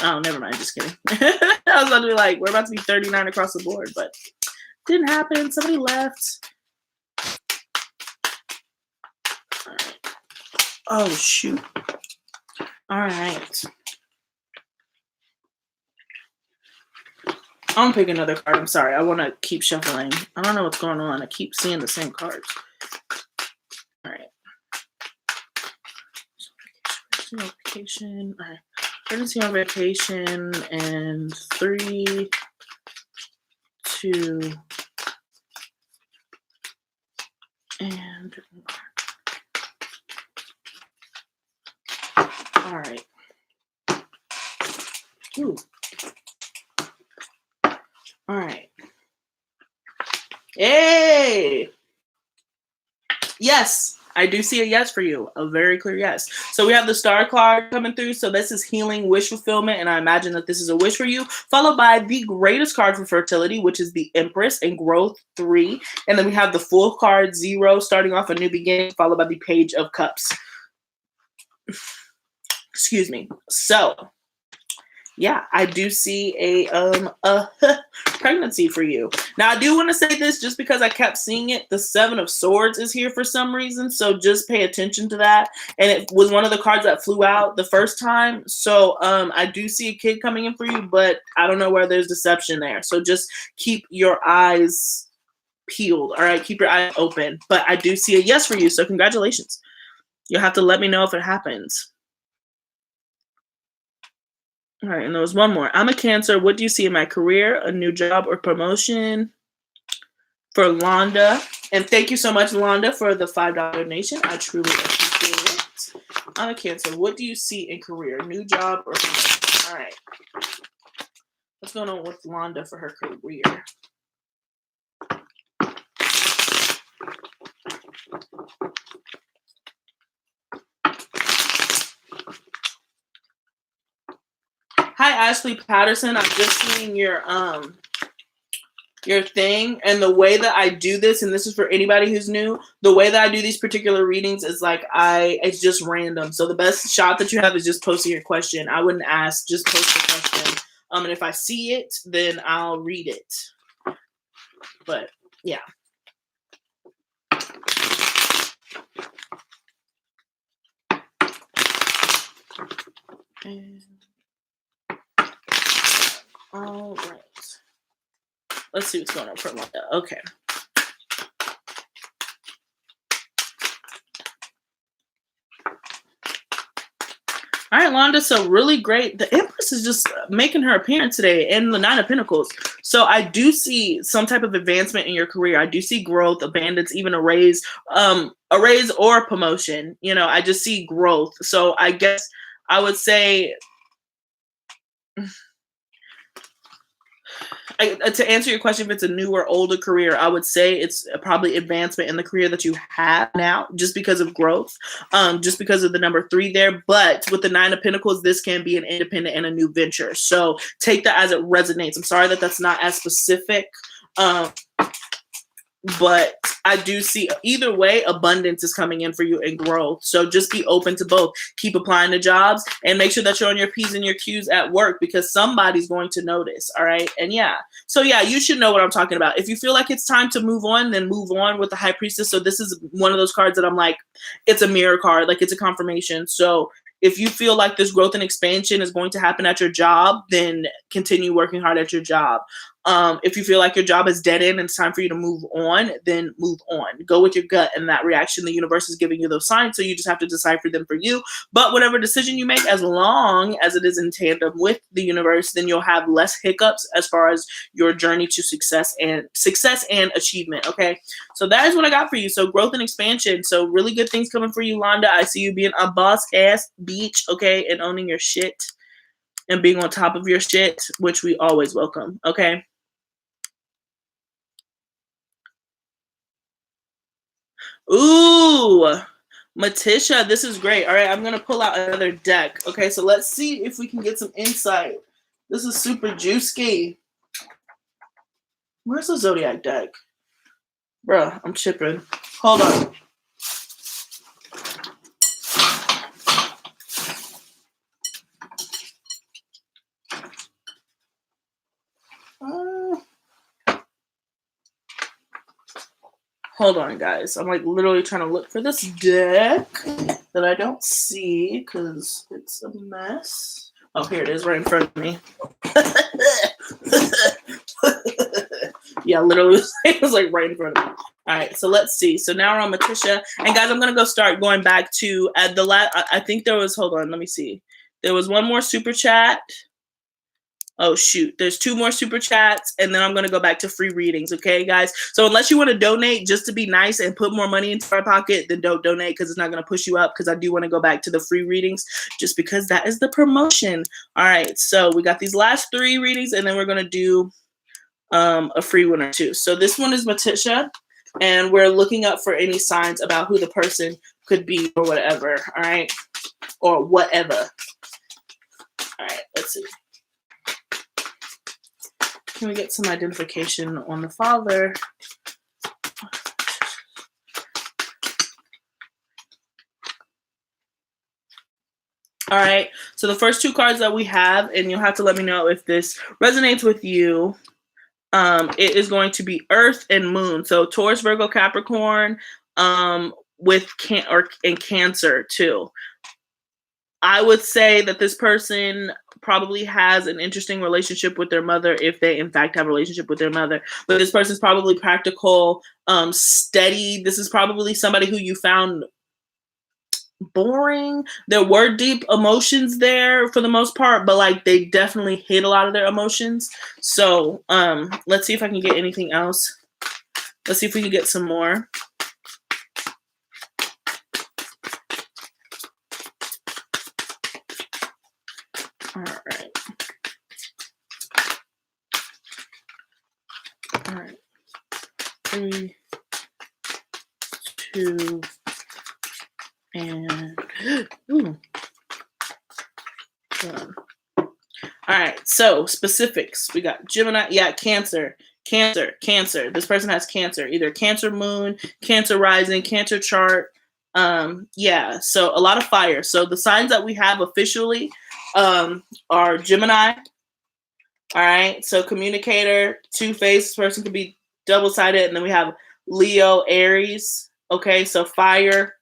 oh, never mind, just kidding. I was about to be like, we're about to be 39 across the board, but didn't happen. Somebody left. All right. Oh, shoot. All right. I'm gonna pick another card. I'm sorry. I want to keep shuffling. I don't know what's going on. I keep seeing the same cards. All right. Vacation. All right. Pregnancy on vacation. And 3, 2, and all right. Ooh. All right. Hey. Yes, I do see a yes for you. A very clear yes. So we have the star card coming through. So this is healing, wish fulfillment. And I imagine that this is a wish for you, followed by the greatest card for fertility, which is the Empress, and growth 3. And then we have the full card 0, starting off a new beginning, followed by the Page of Cups. Excuse me. So yeah, I do see a pregnancy for you. Now, I do want to say this just because I kept seeing it. The Seven of Swords is here for some reason, so just pay attention to that. And it was one of the cards that flew out the first time. So I do see a kid coming in for you, but I don't know where there's deception there. So just keep your eyes peeled. All right, keep your eyes open. But I do see a yes for you, so congratulations. You'll have to let me know if it happens. All right, and there was one more. I'm a Cancer. What do you see in my career? A new job or promotion? For Londa. And thank you so much, Londa, for the $5 donation. I truly appreciate it. I'm a Cancer. What do you see in career? New job or promotion? All right. What's going on with Londa for her career? Hi, Ashley Patterson. I'm just seeing your thing, and the way that I do this, and this is for anybody who's new, the way that I do these particular readings is like it's just random. So the best shot that you have is just posting your question. I wouldn't ask, just post the question. And if I see it, then I'll read it. But yeah. And all right. Let's see what's going on for Londa. Okay. All right, Londa, so really great. The Empress is just making her appearance today in the Nine of Pentacles. So I do see some type of advancement in your career. I do see growth, abundance, even a raise or a promotion. You know, I just see growth. So I guess I would say, to answer your question, if it's a new or older career, I would say it's probably advancement in the career that you have now, just because of growth, just because of the number 3 there. But with the Nine of Pentacles, this can be an independent and a new venture. So take that as it resonates. I'm sorry that that's not as specific, but I do see either way, abundance is coming in for you and growth. So just be open to both. Keep applying to jobs and make sure that you're on your P's and your Q's at work, because somebody's going to notice. All right. And yeah, so yeah, you should know what I'm talking about. If you feel like it's time to move on, then move on with the High Priestess. So this is one of those cards that I'm like, it's a mirror card, like it's a confirmation. So if you feel like this growth and expansion is going to happen at your job, then continue working hard at your job. If you feel like your job is dead end and it's time for you to move on, then move on. Go with your gut and that reaction. The universe is giving you those signs, so you just have to decipher them for you. But whatever decision you make, as long as it is in tandem with the universe, then you'll have less hiccups as far as your journey to success and achievement. Okay, so that is what I got for you. So growth and expansion. So really good things coming for you, Londa. I see you being a boss ass bitch, okay, and owning your shit and being on top of your shit, which we always welcome. Okay. Ooh, Matisha, this is great. All right, I'm going to pull out another deck. Okay, so let's see if we can get some insight. This is super juicy. Where's the Zodiac deck? Bruh, I'm chipping. Hold on. Hold on, guys. I'm like literally trying to look for this deck that I don't see because it's a mess. Oh, here it is right in front of me. Yeah, literally, it was like right in front of me. All right, so let's see. So now we're on Matisha. And guys, I'm going to go start going back to the last, I think there was, hold on, let me see. There was one more super chat. Oh, shoot. There's 2 more super chats, and then I'm going to go back to free readings, okay, guys? So unless you want to donate just to be nice and put more money into our pocket, then don't donate because it's not going to push you up, because I do want to go back to the free readings just because that is the promotion. All right, so we got these last 3 readings, and then we're going to do a free one or 2. So this one is Matisha, and we're looking up for any signs about who the person could be or whatever, all right? Or whatever. All right, let's see. Can we get some identification on the father? All right. So the first two cards that we have, and you'll have to let me know if this resonates with you. It is going to be Earth and Moon. So Taurus, Virgo, Capricorn, with and Cancer too. I would say that this person probably has an interesting relationship with their mother, if they in fact have a relationship with their mother. But this person's probably practical, steady. This is probably somebody who you found boring. There were deep emotions there for the most part, but like they definitely hid a lot of their emotions. So let's see if I can get anything else. Let's see if we can get some more. All right. All right. 3, 2, and ooh. All right, so specifics. We got Gemini, yeah, Cancer. This person has Cancer, either Cancer Moon, Cancer Rising, Cancer chart. Yeah, so a lot of fire. So the signs that we have officially are Gemini. All right, so communicator, two-faced. This person could be double-sided, and then we have Leo, Aries. Okay, so fire,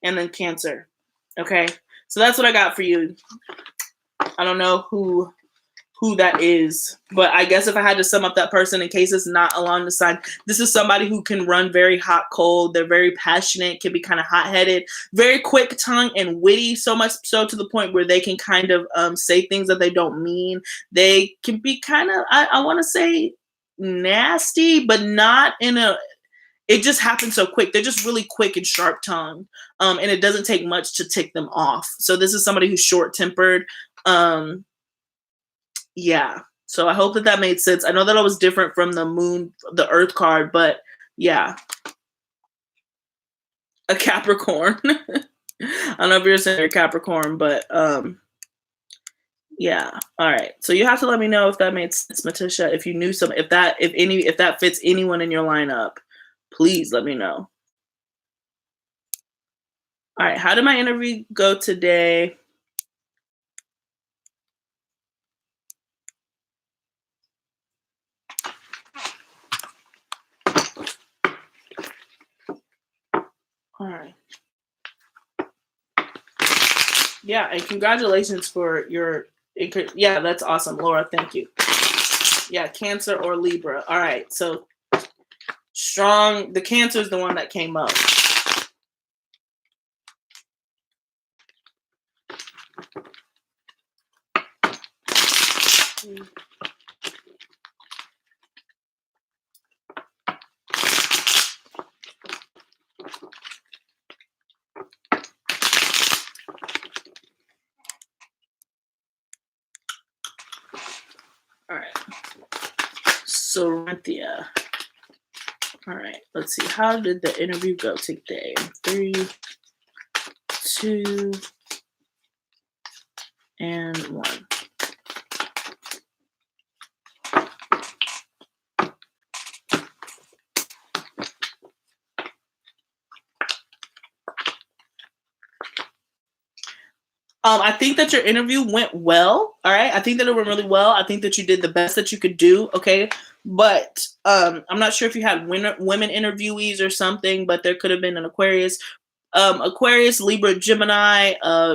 and then Cancer. Okay, so that's what I got for you. I don't know who that is, but I guess if I had to sum up that person in case it's not along the sign, this is somebody who can run very hot cold. They're very passionate, can be kind of hot-headed, very quick tongue and witty, so much so to the point where they can kind of say things that they don't mean. They can be kind of, I want to say nasty, but not in a, it just happens so quick. They're just really quick and sharp tongued. And it doesn't take much to tick them off. So this is somebody who's short tempered. Yeah. So I hope that made sense. I know that it was different from the Earth card, but yeah. A Capricorn. I don't know if you're saying a Capricorn, but yeah. All right. So you have to let me know if that made sense, Matisha. If you knew if that fits anyone in your lineup, please let me know. All right. How did my interview go today? All right. Yeah, and congratulations for your, yeah, that's awesome, Laura. Thank you. Yeah, Cancer or Libra. All right, so strong. The Cancer is the one that came up. All right. Sorenthia. All right. Let's see. How did the interview go today? 3, 2, and 1. I think that your interview went well. All right. I think that it went really well. I think that you did the best that you could do. Okay. But I'm not sure if you had women interviewees or something, but there could have been an Aquarius, Libra, Gemini,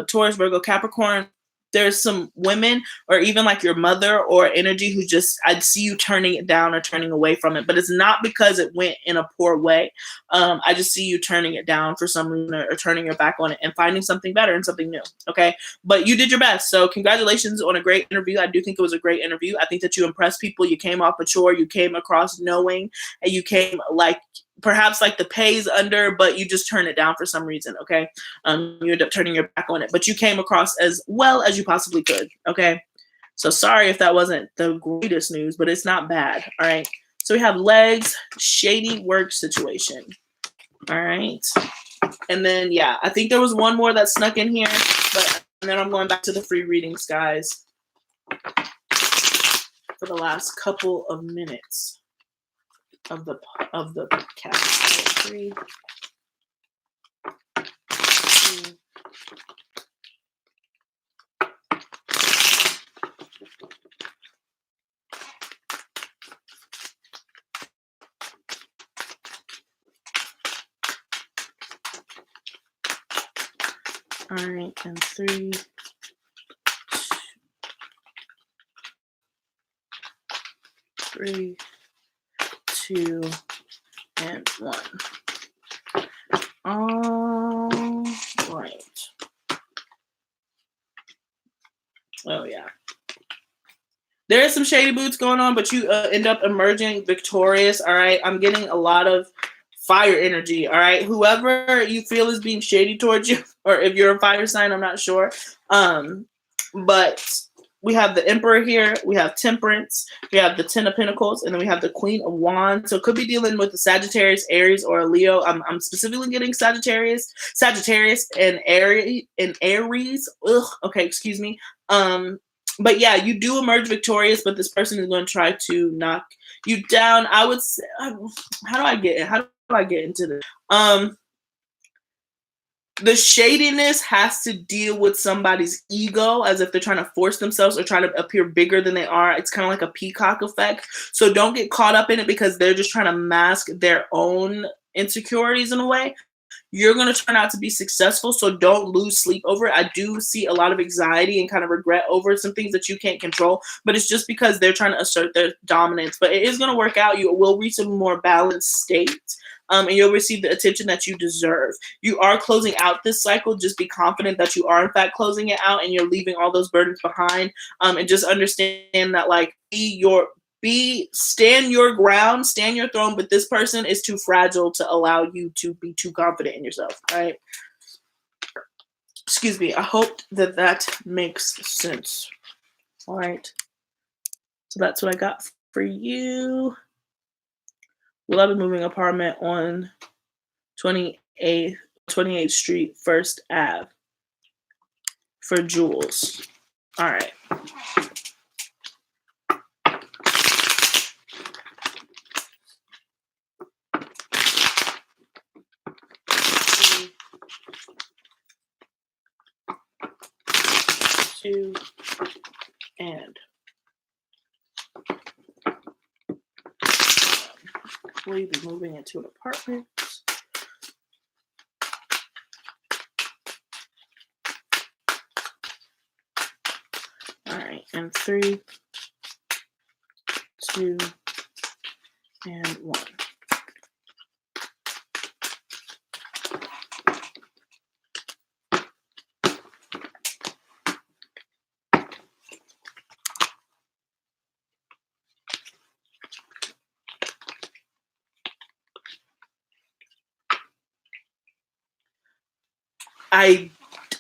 Taurus, Virgo, Capricorn. There's some women or even like your mother or energy who just, I'd see you turning it down or turning away from it, but it's not because it went in a poor way. I just see you turning it down for some reason or turning your back on it and finding something better and something new. Okay. But you did your best. So congratulations on a great interview. I do think it was a great interview. I think that you impressed people. You came off mature. You came across knowing, and you came like, perhaps like the pay's under, but you just turn it down for some reason. Okay. You end up turning your back on it, but you came across as well as you possibly could. Okay. So sorry if that wasn't the greatest news, but it's not bad. All right. So we have legs, shady work situation. All right. And then, yeah, I think there was one more that snuck in here, and then I'm going back to the free readings, guys, for the last couple of minutes of the podcast. 3, 2, All right, and 3, 3, 2, and 1. All right. Oh, yeah. There is some shady boots going on, but you end up emerging victorious, all right? I'm getting a lot of fire energy, all right? Whoever you feel is being shady towards you, or if you're a fire sign, I'm not sure. But we have the Emperor here, we have Temperance, we have the Ten of Pentacles, and then we have the Queen of Wands. So it could be dealing with the Sagittarius, Aries, or a Leo. I'm specifically getting Sagittarius, and Aries. Ugh, okay, excuse me. But yeah, you do emerge victorious, but this person is going to try to knock you down. I would say, how do I get into this? The shadiness has to deal with somebody's ego, as if they're trying to force themselves or trying to appear bigger than they are. It's kind of like a peacock effect. So don't get caught up in it because they're just trying to mask their own insecurities in a way. You're going to turn out to be successful, so don't lose sleep over it. I do see a lot of anxiety and kind of regret over some things that you can't control, but it's just because they're trying to assert their dominance. But it is going to work out. You will reach a more balanced state, and you'll receive the attention that you deserve. You are closing out this cycle. Just be confident that you are, in fact, closing it out, and you're leaving all those burdens behind. And just understand that, like, stand your ground, stand your throne, but this person is too fragile to allow you to be too confident in yourself, right? Excuse me. I hope that makes sense. All right. So that's what I got for you. Will I be moving apartment on 28th Street, 1st Ave for Jules? All right. And will you be moving into an apartment? All right, and 3, 2, and 1.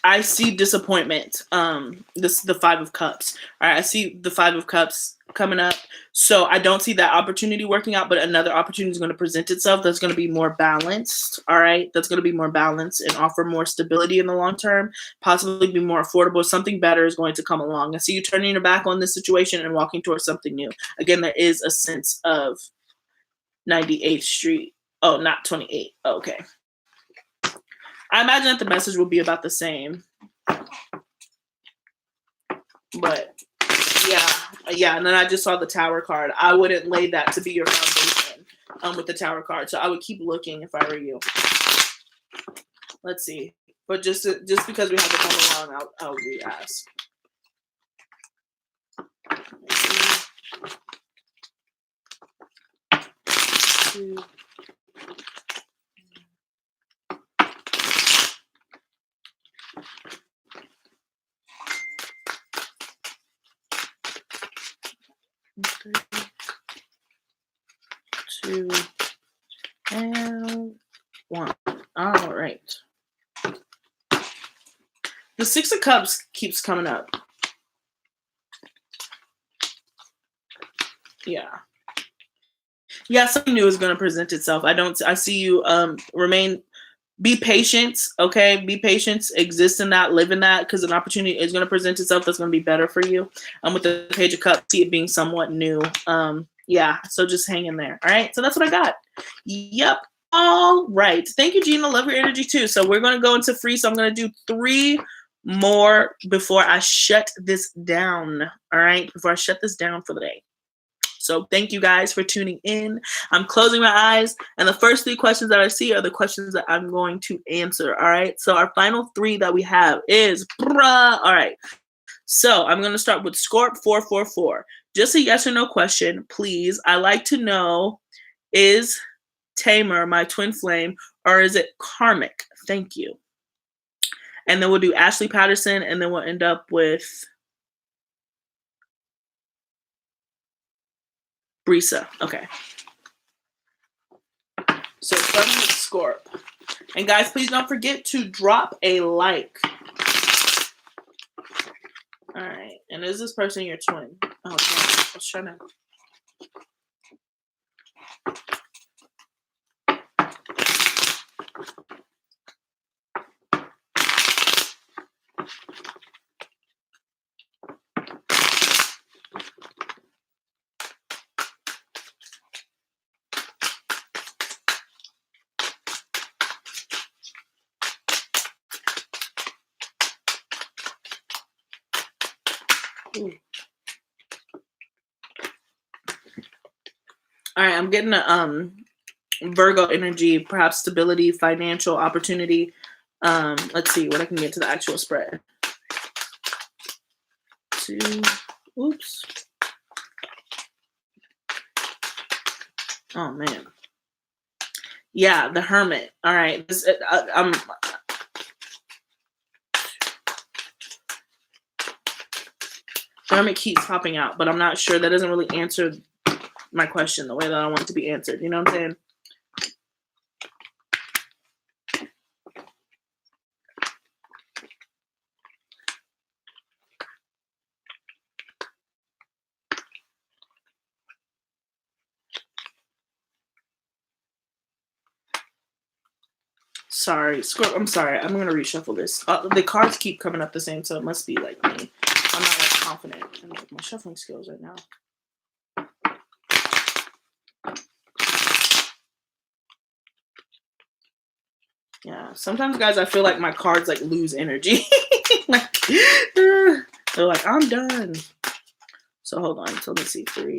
I see disappointment. This the 5 of Cups. All right, I see the 5 of Cups coming up. So I don't see that opportunity working out, but another opportunity is going to present itself that's going to be more balanced. All right, that's going to be more balanced and offer more stability in the long term, possibly be more affordable. Something better is going to come along. I see you turning your back on this situation and walking towards something new. Again, there is a sense of 98th Street. Oh, not 28. Okay. I imagine that the message will be about the same. But yeah, and then I just saw the Tower card. I wouldn't lay that to be your foundation with the Tower card. So I would keep looking if I were you. Let's see. But just because we have to come along, I'll re-ask. Two. Three, 2, and 1. All right. The 6 of Cups keeps coming up. Yeah, something new is going to present itself. I see you be patient, okay? Be patient, exist in that, live in that, because an opportunity is going to present itself that's going to be better for you. With the Page of Cups, see it being somewhat new. Yeah, so just hang in there. All right, so that's what I got. Yep. All right. Thank you, Gina. Love your energy too. So we're going to go into free. So I'm going to do 3 more before I shut this down. All right, before I shut this down for the day. So thank you guys for tuning in. I'm closing my eyes, and the first 3 questions that I see are the questions that I'm going to answer. All right. So our final 3 that we have is, all right. So I'm going to start with Scorp 444. Just a yes or no question, please. I like to know, is Tamer my twin flame, or is it karmic? Thank you. And then we'll do Ashley Patterson, and then we'll end up with Brisa. Okay. So starting with Scorp. And guys, please don't forget to drop a like. All right. And is this person your twin? Oh, God. I was trying to. Ooh. All right, I'm getting a Virgo energy, perhaps stability, financial opportunity. Let's see what I can get to the actual spread. 2, oops. Oh man. Yeah, the Hermit. All right, Hermit keeps popping out, but I'm not sure. That doesn't really answer my question the way that I want it to be answered. You know what I'm saying? Sorry, I'm sorry. I'm gonna reshuffle this. The cards keep coming up the same, so it must be like me. I'm not like confident in like my shuffling skills right now. Yeah, sometimes, guys, I feel like my cards like lose energy. Like, they're like, I'm done. So hold on. So let me see. 3,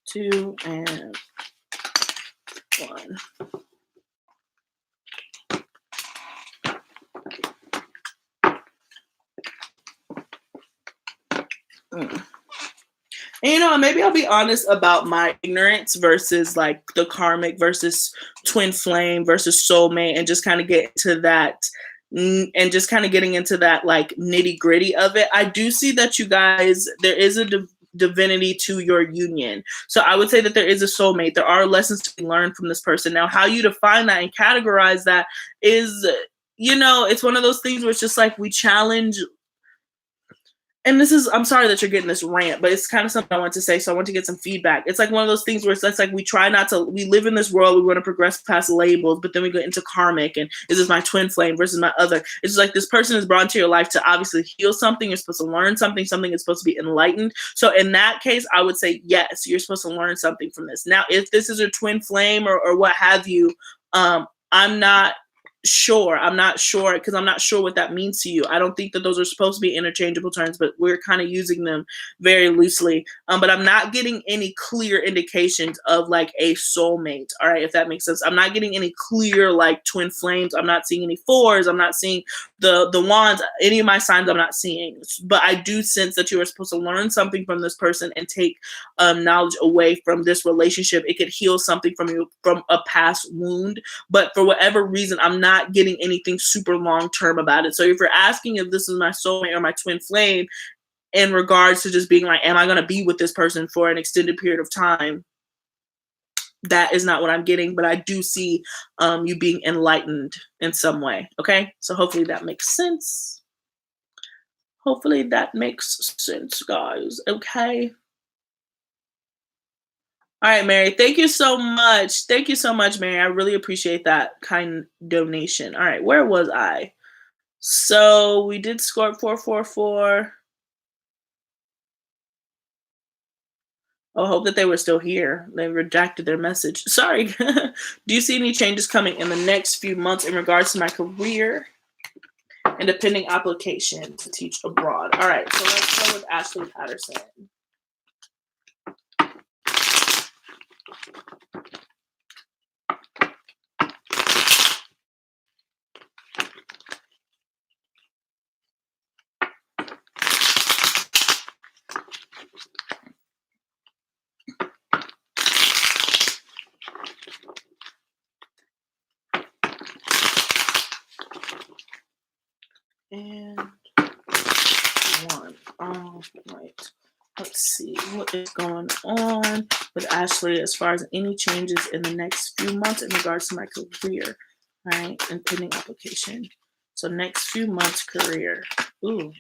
2, and 1. And, you know, maybe I'll be honest about my ignorance versus like the karmic versus twin flame versus soulmate, and just kind of get into that, and just kind of getting into that like nitty gritty of it. I do see that you guys, there is a divinity to your union. So I would say that there is a soulmate. There are lessons to be learned from this person. Now, how you define that and categorize that is, you know, it's one of those things where it's just like we challenge. And this is, I'm sorry that you're getting this rant, but it's kind of something I want to say. So I want to get some feedback. It's like one of those things where it's like we try not to, we live in this world, we want to progress past labels, but then we go into karmic and is this my twin flame versus my other? It's just like this person is brought into your life to obviously heal something. You're supposed to learn something. Something is supposed to be enlightened. So in that case, I would say, yes, you're supposed to learn something from this. Now, if this is a twin flame or what have you, I'm not sure. I'm not sure because I'm not sure what that means to you. I don't think that those are supposed to be interchangeable terms, but we're kind of using them very loosely. But I'm not getting any clear indications of like a soulmate. All right, if that makes sense. I'm not getting any clear like twin flames. I'm not seeing any 4s. I'm not seeing the wands. Any of my signs I'm not seeing. But I do sense that you are supposed to learn something from this person and take knowledge away from this relationship. It could heal something from you, from a past wound. But for whatever reason, I'm not getting anything super long term about it. So if you're asking if this is my soulmate or my twin flame in regards to just being like, am I going to be with this person for an extended period of time? That is not what I'm getting, but I do see you being enlightened in some way. Okay. So hopefully that makes sense. Hopefully that makes sense, guys. Okay. All right, Mary. Thank you so much. Thank you so much, Mary. I really appreciate that kind donation. All right, where was I? So we did score 444. Oh, I hope that they were still here. They redacted their message. Sorry. Do you see any changes coming in the next few months in regards to my career? and a pending application to teach abroad. All right, so let's go with Ashley Patterson. And 1. All right. Let's see what is going on with Ashley as far as any changes in the next few months in regards to my career, right? And pending application. So next few months career. Ooh.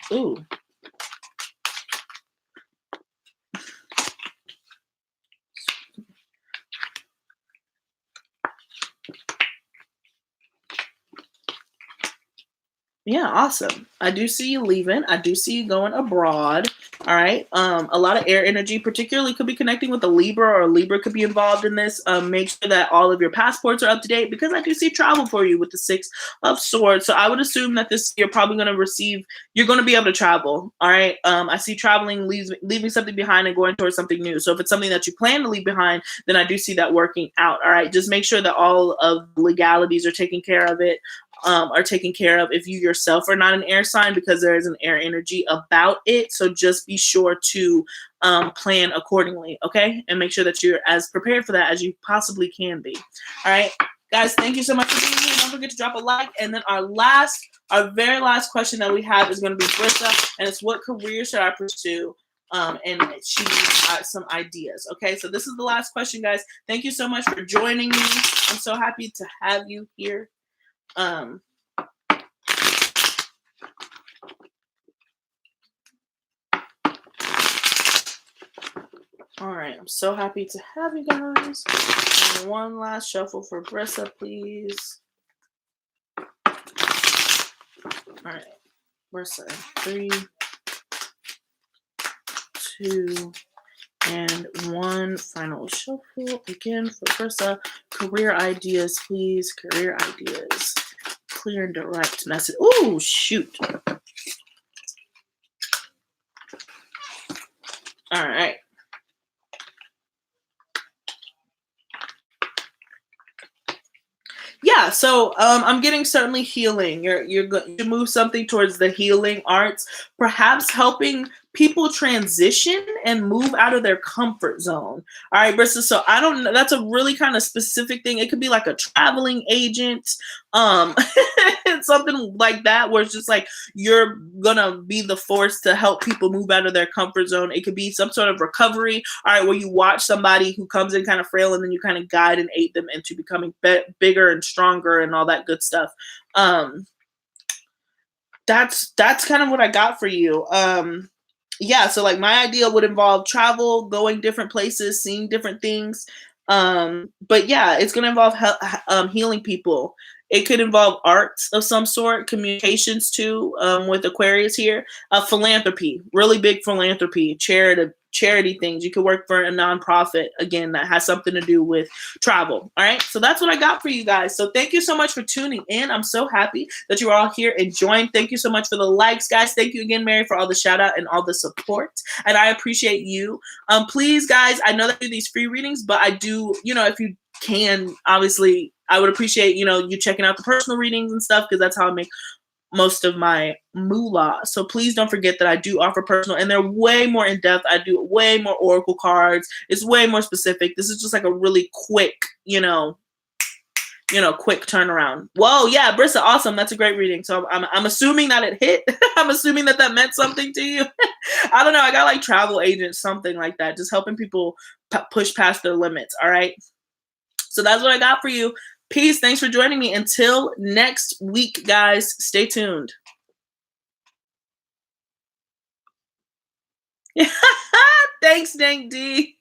Yeah, awesome. I do see you leaving. I do see you going abroad. All right. A lot of air energy, particularly could be connecting with a Libra, or a Libra could be involved in this. Make sure that all of your passports are up to date, because I do see travel for you with the 6 of Swords. So I would assume that this you're probably going to receive. You're going to be able to travel. All right. I see traveling, leaving something behind and going towards something new. So if it's something that you plan to leave behind, then I do see that working out. All right. Just make sure that all of the legalities are taken care of it. Are taken care of if you yourself are not an air sign, because there is an air energy about it. So just be sure to plan accordingly, okay? And make sure that you're as prepared for that as you possibly can be. All right, guys, thank you so much for being here. Don't forget to drop a like. And then our very last question that we have is going to be Brissa, and it's, what career should I pursue? And she needs some ideas. Okay, so this is the last question, guys. Thank you so much for joining me. I'm so happy to have you here. All right, I'm so happy to have you guys. And one last shuffle for Brissa, please. All right, Brissa, 3, 2, and 1 final shuffle again for Brissa. Career ideas, please. Career ideas. Clear and direct message. Oh, shoot. All right. Yeah, so I'm getting certainly healing. You're going to move something towards the healing arts, perhaps helping people transition and move out of their comfort zone. All right, Brissa. So I don't know. That's a really kind of specific thing. It could be like a traveling agent, something like that, where it's just like you're gonna be the force to help people move out of their comfort zone. It could be some sort of recovery. All right, where you watch somebody who comes in kind of frail, and then you kind of guide and aid them into becoming bigger and stronger and all that good stuff. That's kind of what I got for you. Yeah, so like my idea would involve travel, going different places, seeing different things. But yeah, it's going to involve healing people. It could involve arts of some sort, communications too, with Aquarius here. Philanthropy, really big philanthropy, charity things. You could work for a nonprofit, again, that has something to do with travel. All right, so that's what I got for you guys. So thank you so much for tuning in. I'm so happy that you're all here enjoying. Thank you so much for the likes, guys. Thank you again, Mary, for all the shout out and all the support. And I appreciate you. Please, guys, I know that I do these free readings, but I do, if you can, obviously, I would appreciate, you checking out the personal readings and stuff, because that's how I make most of my moolah. So please don't forget that I do offer personal, and they're way more in depth. I do way more oracle cards. It's way more specific. This is just like a really quick, quick turnaround. Whoa, yeah, Brissa, awesome. That's a great reading. So I'm assuming that it hit. I'm assuming that meant something to you. I don't know. I got like travel agents, something like that, just helping people push past their limits. All right. So that's what I got for you. Peace. Thanks for joining me. Until next week, guys, stay tuned. Thanks, Dank D.